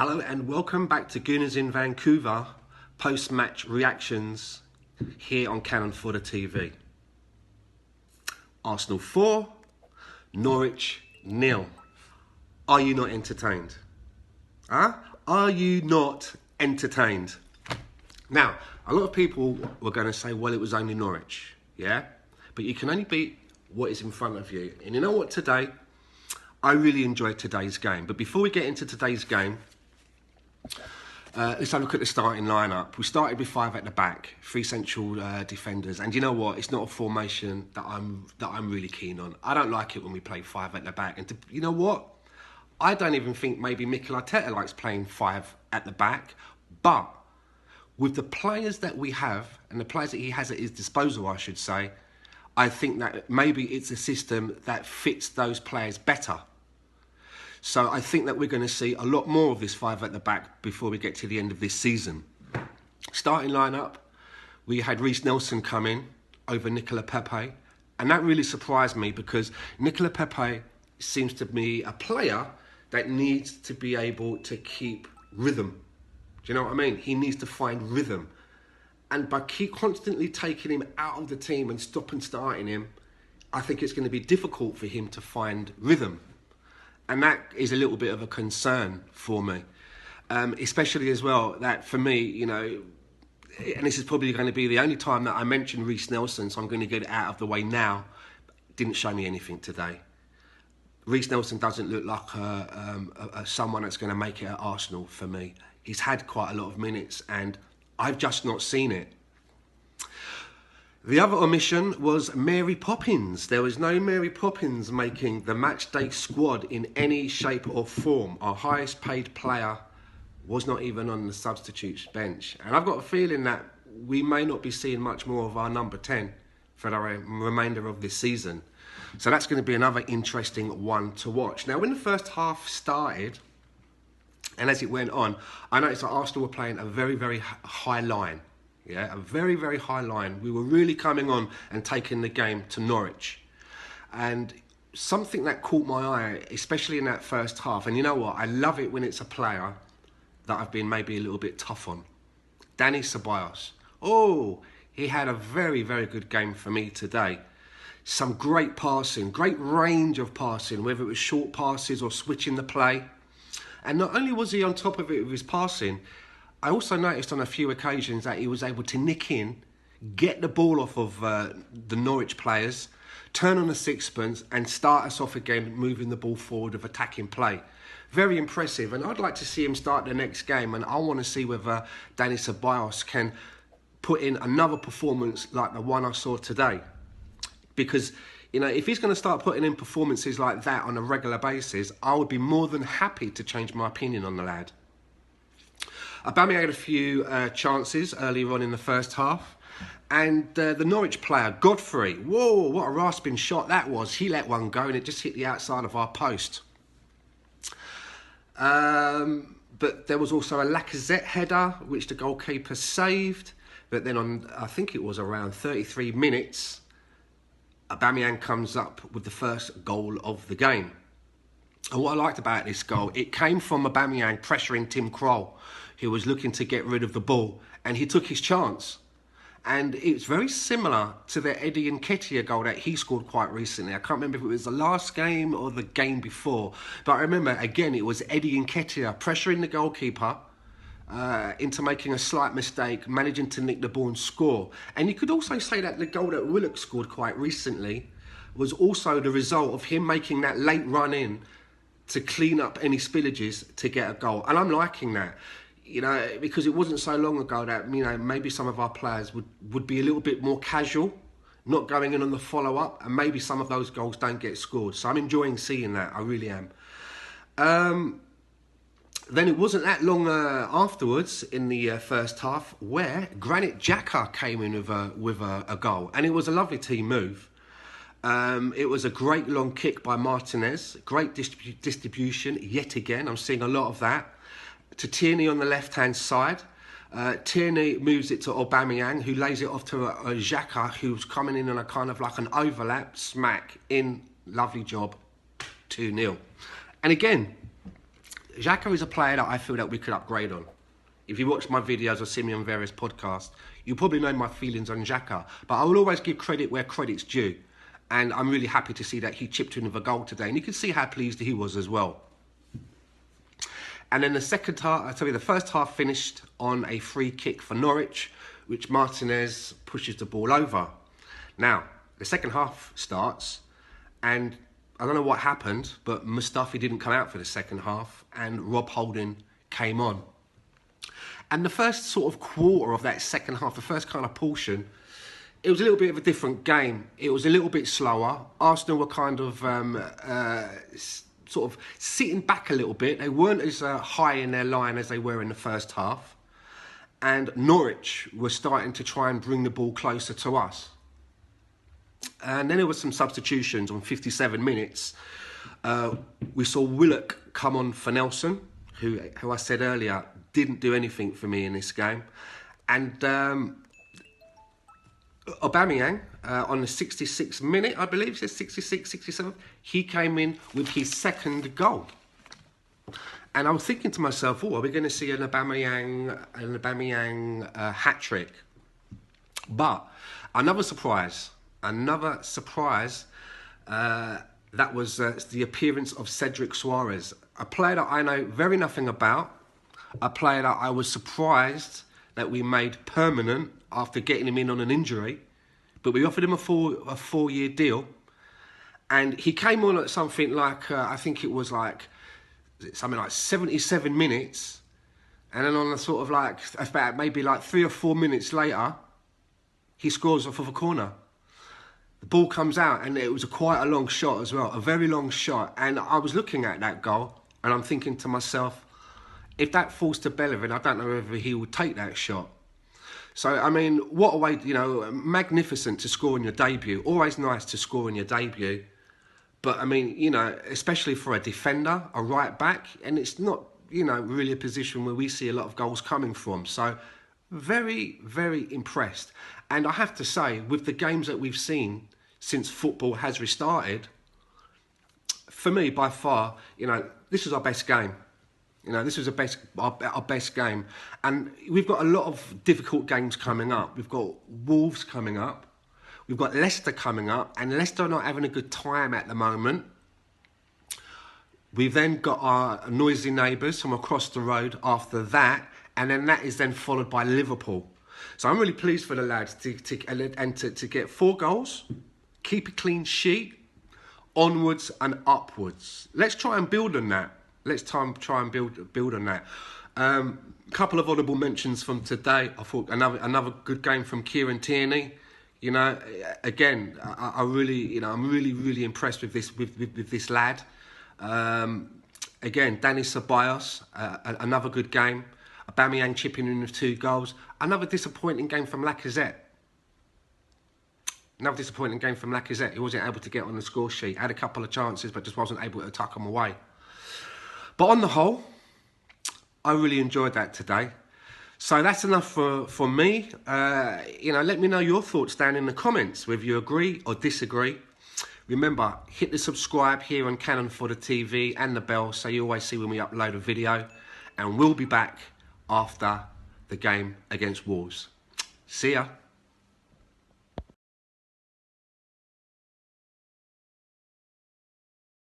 Hello and welcome back to Gooners in Vancouver post-match reactions here on Cannon Fodder TV. Arsenal 4, Norwich 0. Are you not entertained? Huh? Are you not entertained? Now, a lot of people were going to say, well, it was only Norwich, yeah? But you can only beat what is in front of you. And you know what, today, I really enjoyed today's game. But before we get into today's game, let's have a look at the starting lineup. We started with 5 at the back, 3 central defenders, and you know what? It's not a formation that I'm really keen on. I don't like it when we play 5 at the back, and you know what? I don't even think maybe Mikel Arteta likes playing 5 at the back. But with the players that we have and the players that he has at his disposal, I should say, I think that maybe it's a system that fits those players better. So I think that we're going to see a lot more of this 5 at the back before we get to the end of this season. Starting lineup, we had Reiss Nelson come in over Nicolas Pepe. And that really surprised me because Nicolas Pepe seems to be a player that needs to be able to keep rhythm. Do you know what I mean? He needs to find rhythm. And by constantly taking him out of the team and stop and starting him, I think it's going to be difficult for him to find rhythm. And that is a little bit of a concern for me. Especially as well, that for me, you know, and this is probably going to be the only time that I mention Reiss Nelson, so I'm going to get it out of the way now. Didn't show me anything today. Reiss Nelson doesn't look like someone that's going to make it at Arsenal for me. He's had quite a lot of minutes and I've just not seen it. The other omission was Mary Poppins. There was no Mary Poppins making the matchday squad in any shape or form. Our highest paid player was not even on the substitutes bench. And I've got a feeling that we may not be seeing much more of our number 10 for the remainder of this season. So that's going to be another interesting one to watch. Now, when the first half started, and as it went on, I noticed that Arsenal were playing a very, very high line. Yeah, a very, very high line. We were really coming on and taking the game to Norwich. And something that caught my eye, especially in that first half, and you know what? I love it when it's a player that I've been maybe a little bit tough on. Cedric Soares. Oh, he had a very, very good game for me today. Some great passing, great range of passing, whether it was short passes or switching the play. And not only was he on top of it with his passing, I also noticed on a few occasions that he was able to nick in, get the ball off of the Norwich players, turn on the sixpence and start us off again, moving the ball forward of attacking play. Very impressive, and I'd like to see him start the next game, and I want to see whether Cedric Soares can put in another performance like the one I saw today. Because, you know, if he's going to start putting in performances like that on a regular basis, I would be more than happy to change my opinion on the lad. Aubameyang had a few chances earlier on in the first half. And the Norwich player, Godfrey, whoa, what a rasping shot that was. He let one go and it just hit the outside of our post. But there was also a Lacazette header, which the goalkeeper saved. But then on, I think it was around 33 minutes, Aubameyang comes up with the first goal of the game. And what I liked about this goal, it came from Aubameyang pressuring Tim Krul, who was looking to get rid of the ball, and he took his chance. And it's very similar to the Eddie Nketiah goal that he scored quite recently. I can't remember if it was the last game or the game before, but I remember, again, it was Eddie Nketiah pressuring the goalkeeper into making a slight mistake, managing to nick the ball and score. And you could also say that the goal that Willock scored quite recently was also the result of him making that late run in to clean up any spillages to get a goal. And I'm liking that. You know, because it wasn't so long ago that, you know, maybe some of our players would be a little bit more casual, not going in on the follow-up, and maybe some of those goals don't get scored. So I'm enjoying seeing that, I really am. Then it wasn't that long afterwards in the first half where Granit Xhaka came in with a goal, and it was a lovely team move. It was a great long kick by Martinez, great distribution yet again. I'm seeing a lot of that. To Tierney on the left-hand side. Tierney moves it to Aubameyang, who lays it off to Xhaka, who's coming in on a kind of like an overlap, smack in, lovely job, 2-0. And again, Xhaka is a player that I feel that we could upgrade on. If you watch my videos or see me on various podcasts, you probably know my feelings on Xhaka. But I will always give credit where credit's due. And I'm really happy to see that he chipped in with a goal today. And you can see how pleased he was as well. And then the first half finished on a free kick for Norwich, which Martinez pushes the ball over. Now, the second half starts, and I don't know what happened, but Mustafi didn't come out for the second half, and Rob Holding came on. And the first sort of quarter of that second half, the first kind of portion, it was a little bit of a different game. It was a little bit slower. Arsenal were kind of sort of sitting back a little bit. They weren't as high in their line as they were in the first half. And Norwich were starting to try and bring the ball closer to us. And then there were some substitutions on 57 minutes. We saw Willock come on for Nelson, who I said earlier didn't do anything for me in this game. And Aubameyang, on the 66th minute, I believe, it says 66, 67, he came in with his second goal. And I was thinking to myself, are we going to see an Aubameyang hat-trick? But another surprise, that was the appearance of Cedric Soares, a player that I know very nothing about, a player that I was surprised that we made permanent after getting him in on an injury, but we offered him a four-year deal, and he came on at something like, I think it was like, something like 77 minutes, and then on a sort of like, about maybe like 3 or 4 minutes later, he scores off of a corner. The ball comes out, and it was quite a long shot as well, a very long shot. And I was looking at that goal, and I'm thinking to myself, if that falls to Bellerin, I don't know whether he will take that shot. So, I mean, what a way, magnificent to score in your debut. Always nice to score in your debut. But, I mean, especially for a defender, a right back, and it's not, really a position where we see a lot of goals coming from. So, very, very impressed. And I have to say, with the games that we've seen since football has restarted, for me, by far, this was our best game. This was our best game. And we've got a lot of difficult games coming up. We've got Wolves coming up. We've got Leicester coming up. And Leicester are not having a good time at the moment. We've then got our noisy neighbours from across the road after that. And then that is then followed by Liverpool. So I'm really pleased for the lads to get 4 goals, keep a clean sheet, onwards and upwards. Let's try and build on that. Let's try and build on that. Couple of honourable mentions from today. I thought another good game from Kieran Tierney. Again, I'm really impressed with this lad. Again, Dani Ceballos, another good game. Aubameyang chipping in with 2 goals. Another disappointing game from Lacazette. He wasn't able to get on the score sheet. Had a couple of chances, but just wasn't able to tuck them away. But on the whole, I really enjoyed that today. So that's enough for me. Let me know your thoughts down in the comments, whether you agree or disagree. Remember, hit the subscribe here on Canon Fodder TV and the bell so you always see when we upload a video. And we'll be back after the game against Wolves. See ya.